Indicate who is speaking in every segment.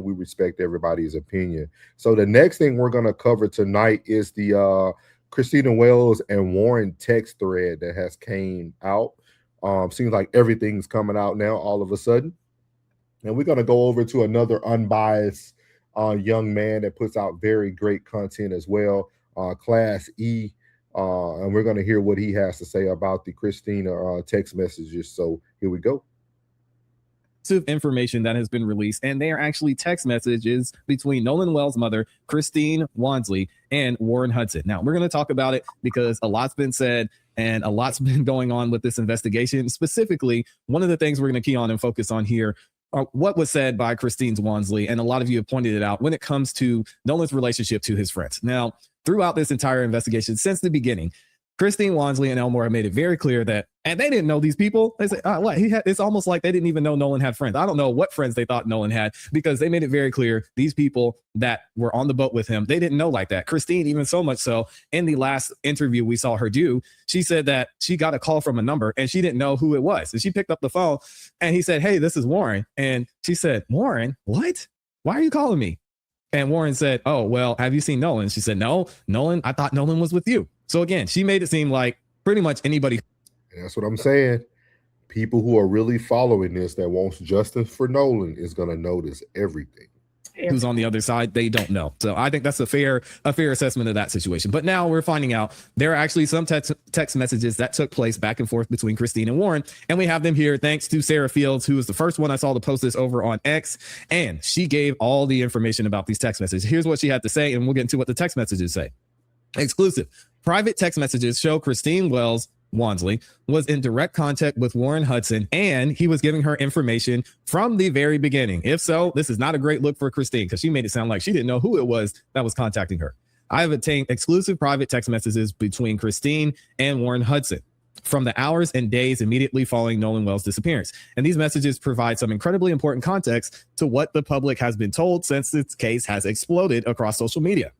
Speaker 1: we respect everybody's opinion. So the next thing we're going to cover tonight is the Christina Wells and Warren text thread that has came out. Seems like everything's coming out now all of a sudden. And we're going to go over to another unbiased young man that puts out very great content as well, Class E. And we're going to hear what he has to say about the Christina text messages. So here we go.
Speaker 2: Information that has been released, and they are actually text messages between Nolan Wells' mother, Christine Wansley, and Warren Hudson. Now, we're going to talk about it because a lot's been said and a lot's been going on with this investigation. Specifically, one of the things we're going to key on and focus on here are what was said by Christine Wansley, and a lot of you have pointed it out when it comes to Nolan's relationship to his friends. Now, throughout this entire investigation, since the beginning, Christine Wansley and Elmore have made it very clear that, and they didn't know these people. They say, what? It's almost like they didn't even know Nolan had friends. I don't know what friends they thought Nolan had, because they made it very clear these people that were on the boat with him, they didn't know like that. Christine, even so much so, in the last interview we saw her do, she said that she got a call from a number and she didn't know who it was. And she picked up the phone and he said, "Hey, this is Warren." And she said, "Warren? What? Why are you calling me?" And Warren said, "Oh, well, have you seen Nolan?" She said, "No, Nolan, I thought Nolan was with you." So again, she made it seem like pretty much anybody.
Speaker 1: That's what I'm saying. People who are really following this that wants justice for Nolan is going to notice everything.
Speaker 2: Who's on the other side, they don't know. So I think that's a fair assessment of that situation. But now we're finding out there are actually some text messages that took place back and forth between Christine and Warren. And we have them here thanks to Sarah Fields, who was the first one I saw to post this over on X. And she gave all the information about these text messages. Here's what she had to say, and we'll get into what the text messages say. Exclusive. Private text messages show Christine Wells Wansley was in direct contact with Warren Hudson, and he was giving her information from the very beginning. If so, this is not a great look for Christine, because she made it sound like she didn't know who it was that was contacting her. I have obtained exclusive private text messages between Christine and Warren Hudson from the hours and days immediately following Nolan Wells' disappearance. And these messages provide some incredibly important context to what the public has been told since this case has exploded across social media.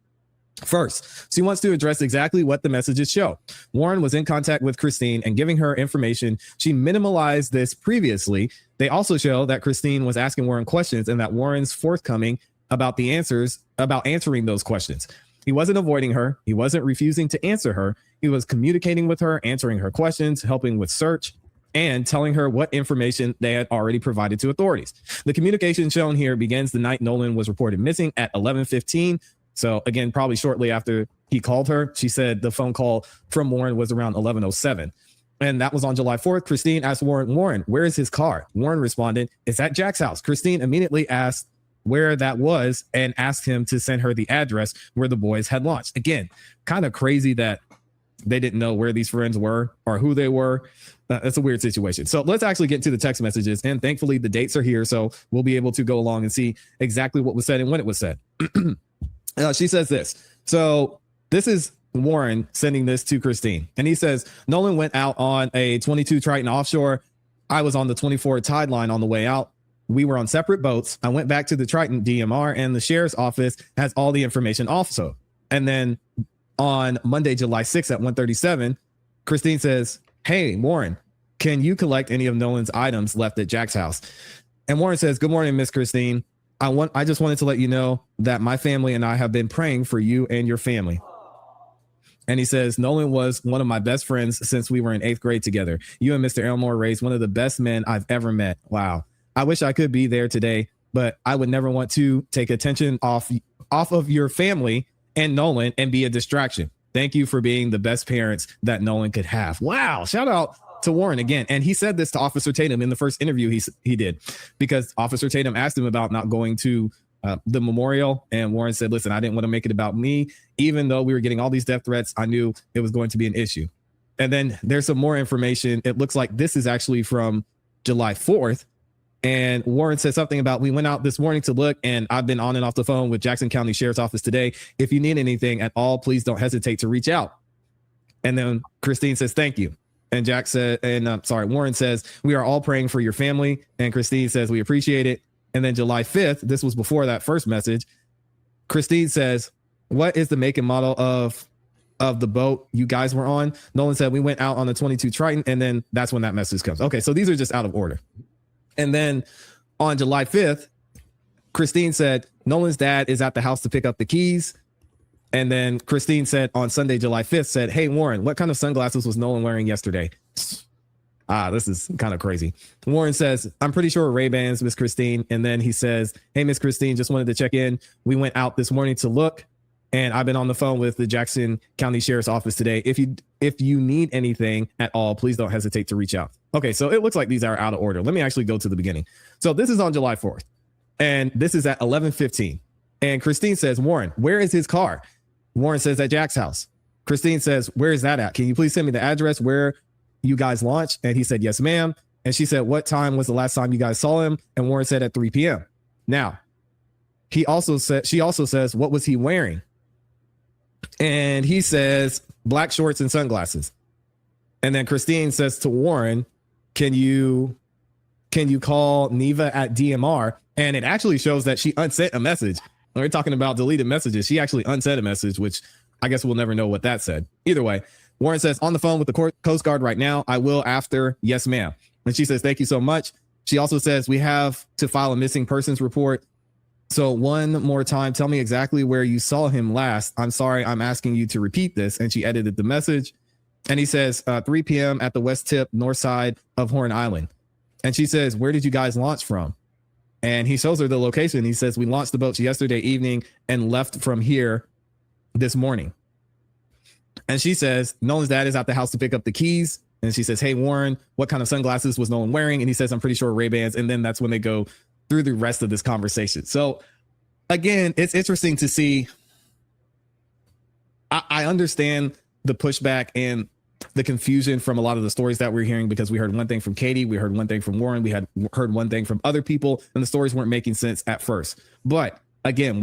Speaker 2: First, she wants to address exactly what the messages show. Warren was in contact with Christine and giving her information. She minimalized this previously. They also show that Christine was asking Warren questions and that Warren's forthcoming about answering those questions. He wasn't avoiding her. He wasn't refusing to answer her. He was communicating with her, answering her questions, helping with search, and telling her what information they had already provided to authorities. The communication shown here begins the night Nolan was reported missing at 11:15. So again, probably shortly after he called her. She said the phone call from Warren was around 11:07. And that was on July 4th. Christine asked Warren, "Where is his car?" Warren responded, "It's at Jack's house." Christine immediately asked where that was and asked him to send her the address where the boys had launched. Again, kind of crazy that they didn't know where these friends were or who they were. That's a weird situation. So let's actually get into the text messages. And thankfully, the dates are here, so we'll be able to go along and see exactly what was said and when it was said. She says this. So this is Warren sending this to Christine. And he says, "Nolan went out on a 22 Triton offshore. I was on the 24 Tide line on the way out. We were on separate boats. I went back to the Triton DMR, and the sheriff's office has all the information also." And then on Monday, July 6th at 1:37, Christine says, "Hey, Warren, can you collect any of Nolan's items left at Jack's house?" And Warren says, "Good morning, Miss Christine. I just wanted to let you know that my family and I have been praying for you and your family." And he says, "Nolan was one of my best friends since we were in 8th grade together. You and Mr. Elmore raised one of the best men I've ever met. Wow. I wish I could be there today, but I would never want to take attention off of your family and Nolan and be a distraction. Thank you for being the best parents that Nolan could have." Wow. Shout out to Warren again. And he said this to Officer Tatum in the first interview he did, because Officer Tatum asked him about not going to the memorial. And Warren said, "Listen, I didn't want to make it about me. Even though we were getting all these death threats, I knew it was going to be an issue." And then there's some more information. It looks like this is actually from July 4th. And Warren said something about, "We went out this morning to look, and I've been on and off the phone with Jackson County Sheriff's Office today. If you need anything at all, please don't hesitate to reach out." And then Christine says, "Thank you." And Warren says, "We are all praying for your family." And Christine says, "We appreciate it." And then July 5th, this was before that first message, Christine says, "What is the make and model of the boat you guys were on?" Nolan said, "We went out on the 22 Triton." And then that's when that message comes. Okay, so these are just out of order. And then on July 5th, Christine said, Nolan's dad is at the house to pick up the keys. And then Christine said on Sunday, July 5th, said, hey, Warren, what kind of sunglasses was Nolan wearing yesterday? This is kind of crazy. Warren says, I'm pretty sure Ray-Bans, Miss Christine. And then he says, hey, Miss Christine, just wanted to check in. We went out this morning to look, and I've been on the phone with the Jackson County Sheriff's Office today. If you need anything at all, please don't hesitate to reach out. Okay, so it looks like these are out of order. Let me actually go to the beginning. So this is on July 4th, and this is at 11:15. And Christine says, Warren, where is his car? Warren says, at Jack's house. Christine says, where is that at? Can you please send me the address where you guys launched? And he said, yes, ma'am. And she said, what time was the last time you guys saw him? And Warren said at 3 p.m. Now, she also says, what was he wearing? And he says, black shorts and sunglasses. And then Christine says to Warren, can you call Neva at DMR? And it actually shows that she unsent a message. When we're talking about deleted messages, she actually unsent a message, which I guess we'll never know what that said. Either way, Warren says, on the phone with the Coast Guard right now. I will after. Yes, ma'am. And she says, thank you so much. She also says, we have to file a missing persons report. So one more time, tell me exactly where you saw him last. I'm sorry, I'm asking you to repeat this. And she edited the message. And he says, 3 p.m. at the west tip, north side of Horn Island. And she says, where did you guys launch from? And he shows her the location. He says, we launched the boats yesterday evening and left from here this morning. And she says, Nolan's dad is at the house to pick up the keys. And she says, hey, Warren, what kind of sunglasses was Nolan wearing? And he says, I'm pretty sure Ray-Bans. And then that's when they go through the rest of this conversation. So again, it's interesting to see. I understand the pushback and the confusion from a lot of the stories that we're hearing, because we heard one thing from Katie, we heard one thing from Warren, we had heard one thing from other people, and the stories weren't making sense at first. But again,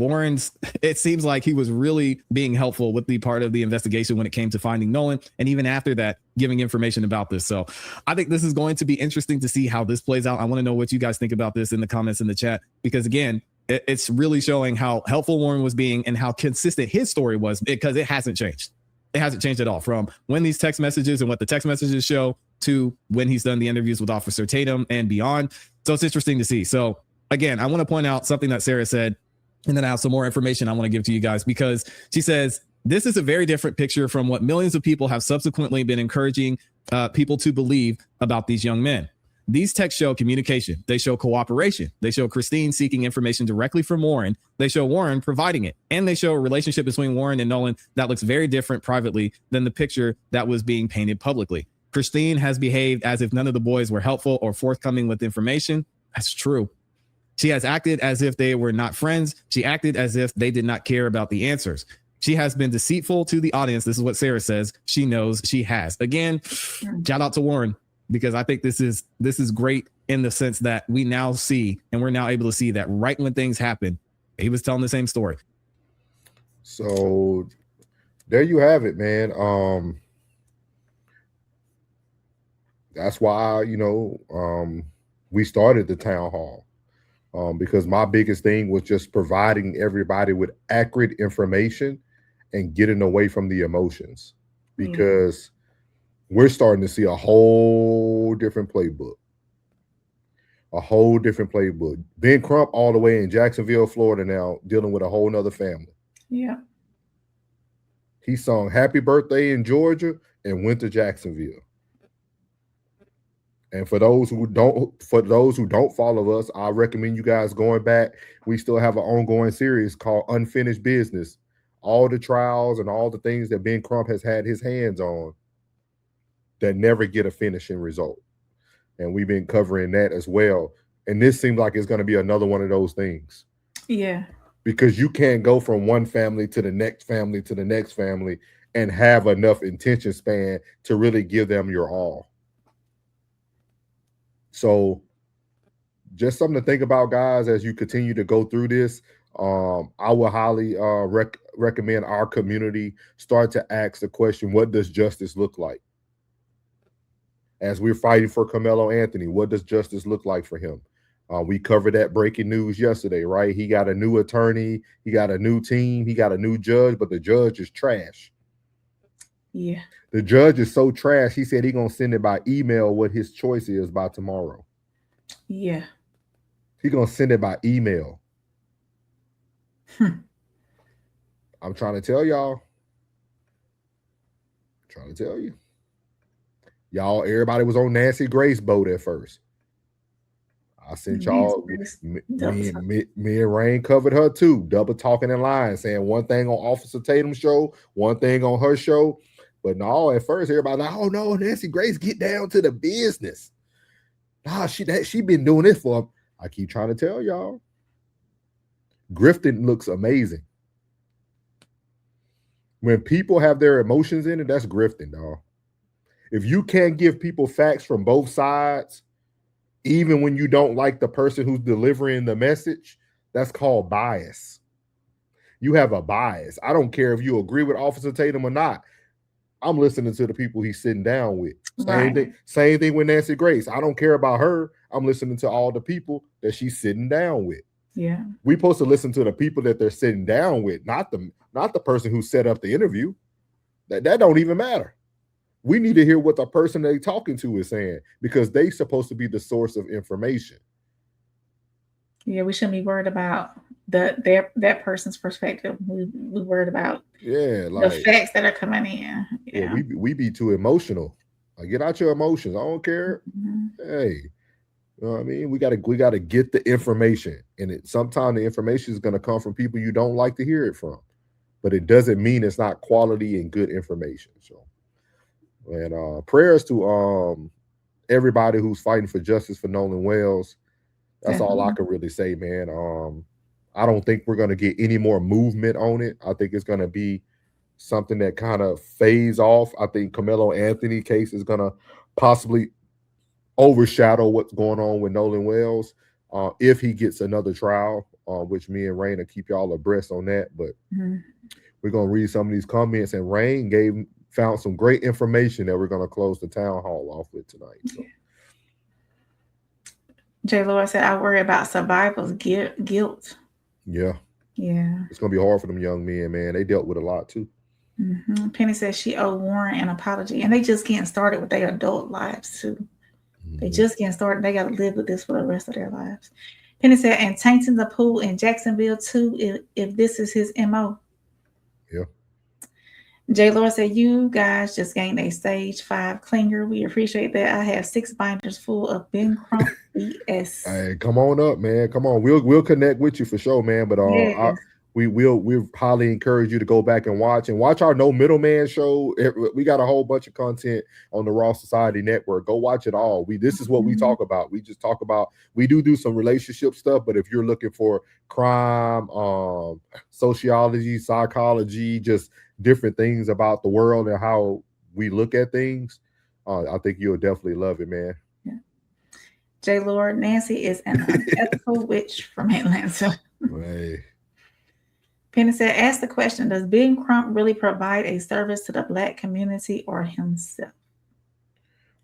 Speaker 2: it seems like he was really being helpful with the part of the investigation when it came to finding Nolan, and even after that, giving information about this. So I think this is going to be interesting to see how this plays out. I want to know what you guys think about this in the comments in the chat, because again, it's really showing how helpful Warren was being and how consistent his story was, because it hasn't changed. It hasn't changed at all from when these text messages and what the text messages show to when he's done the interviews with Officer Tatum and beyond. So it's interesting to see. So again, I want to point out something that Sarah said, and then I have some more information I want to give to you guys, because she says, this is a very different picture from what millions of people have subsequently been encouraging people to believe about these young men. These texts show communication. They show cooperation. They show Christine seeking information directly from Warren. They show Warren providing it. And they show a relationship between Warren and Nolan that looks very different privately than the picture that was being painted publicly. Christine has behaved as if none of the boys were helpful or forthcoming with information. That's true. She has acted as if they were not friends. She acted as if they did not care about the answers. She has been deceitful to the audience. This is what Sarah says. She knows she has. Again, shout out to Warren, because I think this is great in the sense that we now see, and we're now able to see that right when things happen, he was telling the same story.
Speaker 1: So there you have it, man. That's why, we started the town hall, because my biggest thing was just providing everybody with accurate information and getting away from the emotions, because we're starting to see a whole different playbook. Ben Crump all the way in Jacksonville, Florida now, dealing with a whole nother family.
Speaker 3: Yeah.
Speaker 1: He sung Happy Birthday in Georgia and went to Jacksonville. And for those who don't follow us, I recommend you guys going back. We still have an ongoing series called Unfinished Business. All the trials and all the things that Ben Crump has had his hands on that never get a finishing result. And we've been covering that as well. And this seems like it's going to be another one of those things.
Speaker 3: Yeah.
Speaker 1: Because you can't go from one family to the next family to the next family and have enough attention span to really give them your all. So just something to think about, guys, as you continue to go through this. I will highly recommend our community start to ask the question, what does justice look like? As we're fighting for Carmelo Anthony, what does justice look like for him? We covered that breaking news yesterday, right? He got a new attorney, he got a new team, he got a new judge, but the judge is trash.
Speaker 3: Yeah.
Speaker 1: The judge is so trash, he said he's going to send it by email what his choice is by tomorrow.
Speaker 3: Yeah.
Speaker 1: He's going to send it by email. I'm trying to tell y'all. Trying to tell you. Y'all, everybody was on Nancy Grace boat at first. I sent y'all, me and Rain covered her too, double talking and lying, saying one thing on Officer Tatum's show, one thing on her show. But no, at first everybody like, oh no, Nancy Grace, get down to the business. Nah, she been doing this for. I keep trying to tell y'all. Grifting looks amazing. When people have their emotions in it, that's grifting, dog. If you can't give people facts from both sides, even when you don't like the person who's delivering the message, that's called bias. You have a bias. I don't care if you agree with Officer Tatum or not. I'm listening to the people he's sitting down with. Same thing with Nancy Grace. I don't care about her. I'm listening to all the people that she's sitting down with.
Speaker 3: Yeah.
Speaker 1: We're supposed to listen to the people that they're sitting down with, not the person who set up the interview. That don't even matter. We need to hear what the person they're talking to is saying, because they're supposed to be the source of information.
Speaker 3: Yeah, we shouldn't be worried about that person's perspective. We worried about the facts that are coming in.
Speaker 1: Yeah, we be too emotional. Like, get out your emotions. I don't care. Hey, you know what I mean? We gotta get the information, and sometimes the information is gonna come from people you don't like to hear it from, but it doesn't mean it's not quality and good information. So, and prayers to everybody who's fighting for justice for Nolan Wells. That's all I can really say, man. I don't think we're going to get any more movement on it. I think it's going to be something that kind of fades off. I think Carmelo Anthony case is going to possibly overshadow what's going on with Nolan Wells if he gets another trial, which me and Rain will keep y'all abreast on that. But we're going to read some of these comments, and Rain found some great information that we're going to close the town hall off with tonight. So.
Speaker 3: J. Lord said, I worry about survivor's guilt.
Speaker 1: Yeah.
Speaker 3: Yeah.
Speaker 1: It's going to be hard for them young men, man. They dealt with a lot, too.
Speaker 3: Penny says she owed Warren an apology. And they just getting started with their adult lives, too. They just getting started. They got to live with this for the rest of their lives. Penny said, and tainting the pool in Jacksonville, too, if this is his MO.
Speaker 1: Yeah.
Speaker 3: J. Lord said, you guys just gained a stage 5 clinger. We appreciate that. I have 6 binders full of Ben Crump BS.
Speaker 1: Hey, come on up, man. Come on. We'll connect with you for sure, man. But we highly encourage you to go back and watch our No Middleman show. We got a whole bunch of content on the Raw Society Network. Go watch it all. This is what we talk about. We just talk about, we do some relationship stuff, but if you're looking for crime, sociology, psychology, just different things about the world and how we look at things, I think you'll definitely love it, man.
Speaker 3: Yeah. J. Lord, Nancy is an unethical witch from Atlanta.
Speaker 1: Hey.
Speaker 3: Penny said, ask the question, does Ben Crump really provide a service to the Black community or himself?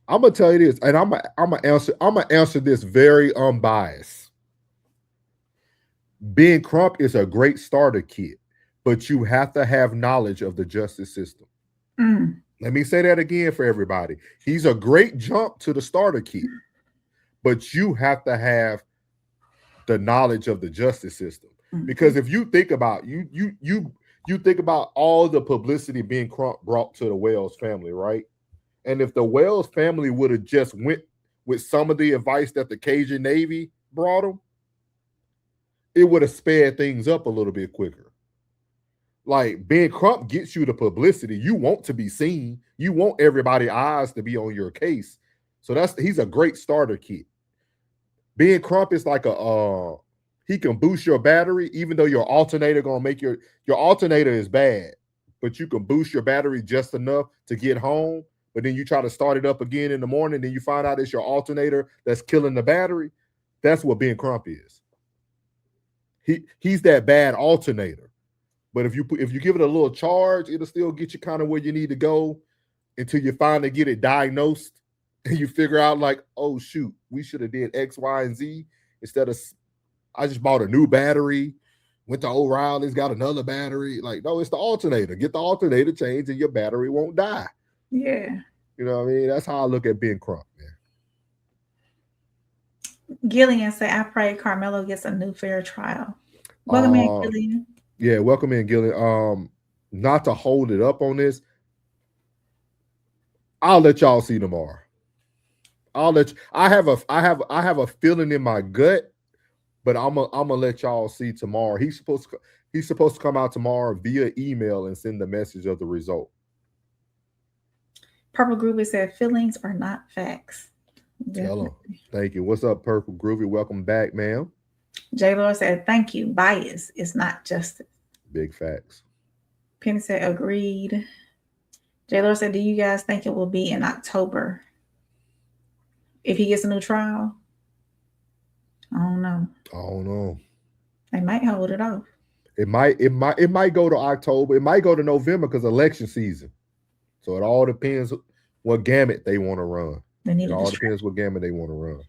Speaker 1: I'm gonna tell you this, and I'm gonna answer this very unbiased. Ben Crump is a great starter kit, but you have to have knowledge of the justice system. Let me say that again for everybody. He's a great jump to the starter kit, but you have to have the knowledge of the justice system. Because if you think about you think about all the publicity Ben Crump brought to the Wells family, right? And if the Wells family would have just went with some of the advice that the Cajun Navy brought them, it would have sped things up a little bit quicker. Like, Ben Crump gets you the publicity. You want to be seen. You want everybody's eyes to be on your case. So he's a great starter kit. Ben Crump is like he can boost your battery, even though your alternator gonna make your alternator is bad, but you can boost your battery just enough to get home. But then you try to start it up again in the morning, then you find out it's your alternator that's killing the battery. That's what Ben Crump is. He's that bad alternator. But if you give it a little charge, it'll still get you kind of where you need to go until you finally get it diagnosed and you figure out, like, oh shoot, we should have did X, Y, and Z instead of I just bought a new battery, went to O'Reilly's, got another battery. Like, no, it's the alternator. Get the alternator changed and your battery won't die.
Speaker 3: Yeah.
Speaker 1: You know what I mean? That's how I look at Ben Crump, man.
Speaker 3: Gillian said, I pray Carmelo gets a new fair trial. Welcome in, Gillian.
Speaker 1: Yeah, welcome in, Gillian. Not to hold it up on this, I'll let y'all see tomorrow. I have a feeling in my gut, but I'm gonna let y'all see tomorrow. He's supposed to come out tomorrow via email and send the message of the result.
Speaker 3: Purple Groovy said feelings are not facts.
Speaker 1: Tell him. Thank you. What's up, Purple Groovy? Welcome back, ma'am.
Speaker 3: J. Lord said, thank you. Bias is not justice.
Speaker 1: Big facts.
Speaker 3: Penny said, agreed. J. Lord said, do you guys think it will be in October if he gets a new trial? I don't know. They might hold it off.
Speaker 1: It might go to October. It might go to November because election season. So it all depends what gamut they want to run. It all depends what gamut they want to run.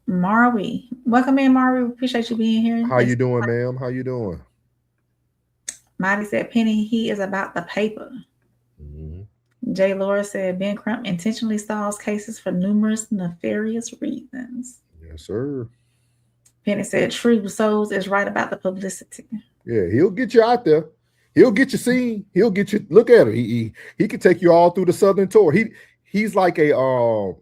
Speaker 3: Marwy, welcome in, Marwy. Appreciate you being here.
Speaker 1: How you doing, ma'am? How you doing?
Speaker 3: Marty said, Penny, he is about the paper. Mm-hmm. Jay Laura said, Ben Crump intentionally stalls cases for numerous nefarious reasons.
Speaker 1: Yes, sir.
Speaker 3: Penny said, True Souls is right about the publicity.
Speaker 1: Yeah, he'll get you out there. He'll get you seen. He'll get you. Look at him. He can take you all through the Southern tour. He's like a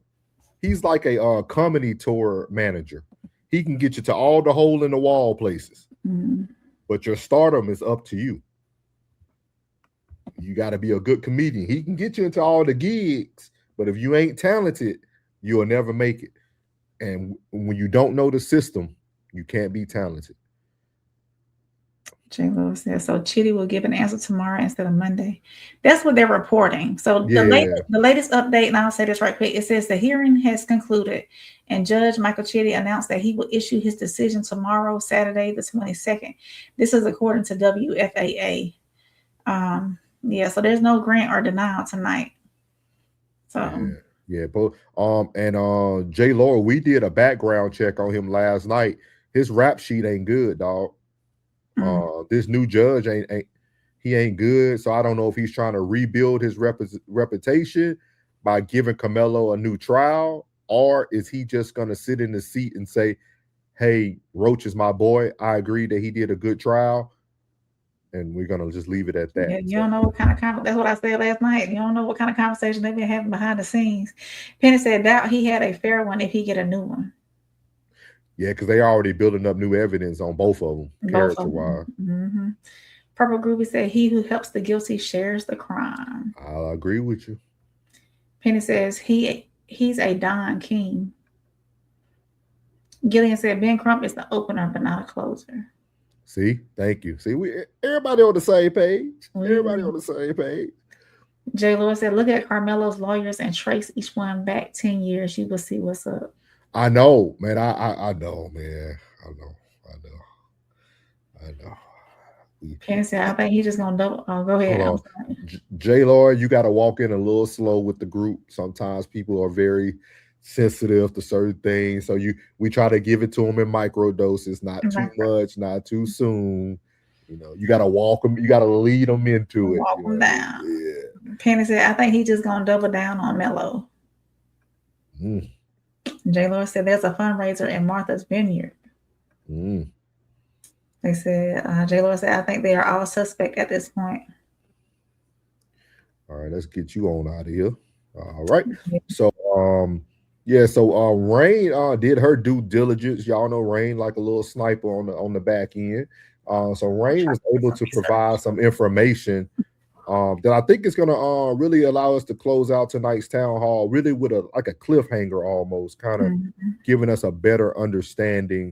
Speaker 1: comedy tour manager. He can get you to all the hole in the wall places. Mm-hmm. But your stardom is up to you. You got to be a good comedian. He can get you into all the gigs, but if you ain't talented, you'll never make it. And when you don't know the system, you can't be talented.
Speaker 3: J. Lewis says, so Chitty will give an answer tomorrow instead of Monday. That's what they're reporting. So the latest update, and I'll say this right quick, it says the hearing has concluded, and Judge Michael Chitty announced that he will issue his decision tomorrow, Saturday, the 22nd. This is according to WFAA. So there's no grant or denial tonight. So
Speaker 1: but Jay Laura, we did a background check on him last night. His rap sheet ain't good, dog. This new judge ain't good. So I don't know if he's trying to rebuild his reputation by giving Carmelo a new trial, or is he just going to sit in the seat and say, hey, Roach is my boy. I agree that he did a good trial, and we're going to just leave it at that.
Speaker 3: Yeah, you don't know what kind of that's what I said last night. You don't know what kind of conversation they've been having behind the scenes. Penny said doubt he had a fair one if he get a new one.
Speaker 1: Yeah, because they already building up new evidence on both of them, character-wise.
Speaker 3: Mm-hmm. Purple Groovy said, he who helps the guilty shares the crime.
Speaker 1: I'll agree with you.
Speaker 3: Penny says, he's a Don King. Gillian said, Ben Crump is the opener, but not a closer.
Speaker 1: See? Thank you. See, everybody on the same page. Everybody on the same page.
Speaker 3: Jay Lewis said, look at Carmelo's lawyers and trace each one back 10 years. You will see what's up.
Speaker 1: I know, man. I know, man. I know.
Speaker 3: Penny said, I think he's just gonna double. Oh, go ahead.
Speaker 1: J. Lord, you got to walk in a little slow with the group. Sometimes people are very sensitive to certain things, so we try to give it to them in micro doses, not too much, not too soon. You know, you got to walk them. You got to lead them into it.
Speaker 3: Walk them down. Yeah. Penny said, I think he's just gonna double down on Melo. J. Lord said there's a fundraiser in Martha's Vineyard. They said, J. Lord said, I think they are all suspect at this point.
Speaker 1: All right, let's get you on out of here. All right. So Rain did her due diligence. Y'all know Rain like a little sniper on the back end. So Rain was able to provide some information that I think is going to really allow us to close out tonight's town hall, really with a cliffhanger almost, kind of giving us a better understanding